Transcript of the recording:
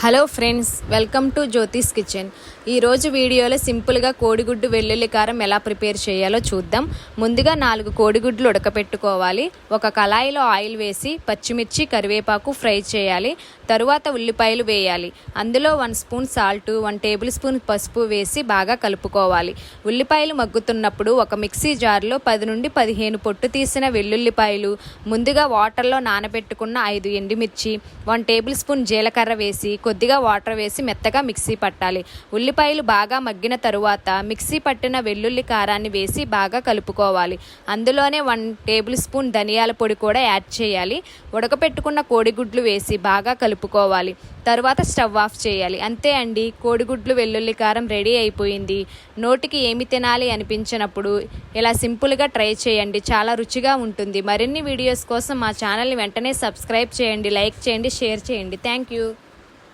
Hello friends, welcome to జ్యోతిస్ kitchen. ఈరోజు వీడియోలో సింపుల్గా కోడిగుడ్డు వెల్లుల్లి కారం ఎలా ప్రిపేర్ చేయాలో చూద్దాం. ముందుగా 4 కోడిగుడ్లు ఉడకపెట్టుకోవాలి. ఒక కళాయిలో ఆయిల్ వేసి పచ్చిమిర్చి, కరివేపాకు ఫ్రై చేయాలి. తరువాత ఉల్లిపాయలు వేయాలి. అందులో 1 స్పూన్ సాల్ట్, 1 టేబుల్ స్పూన్ పసుపు వేసి బాగా కలుపుకోవాలి. ఉల్లిపాయలు మగ్గుతున్నప్పుడు ఒక మిక్సీ జార్లో 10 నుండి 15 పొట్టు తీసిన వెల్లుల్లిపాయలు, ముందుగా వాటర్లో నానబెట్టుకున్న 5 ఎండుమిర్చి, 1 టేబుల్ స్పూన్ జీలకర్ర వేసి కొద్దిగా వాటర్ వేసి మెత్తగా మిక్సీ పట్టాలి. ఉల్లిపాయలు బాగా మగ్గిన తరువాత మిక్సీ పట్టిన వెల్లుల్లి కారాన్ని వేసి బాగా కలుపుకోవాలి. అందులోనే 1 టేబుల్ స్పూన్ ధనియాల పొడి కూడా యాడ్ చేయాలి. ఉడకపెట్టుకున్న కోడిగుడ్లు వేసి బాగా కలుపుకోవాలి. తర్వాత స్టవ్ ఆఫ్ చేయాలి. అంతే అండి, కోడిగుడ్లు వెల్లుల్లి కారం రెడీ అయిపోయింది. నోటికి ఏమి తినాలి అనిపించినప్పుడు ఇలా సింపుల్గా ట్రై చేయండి, చాలా రుచిగా ఉంటుంది. మరిన్ని వీడియోస్ కోసం మా ఛానల్ని వెంటనే సబ్స్క్రైబ్ చేయండి, లైక్ చేయండి, షేర్ చేయండి. Thank you.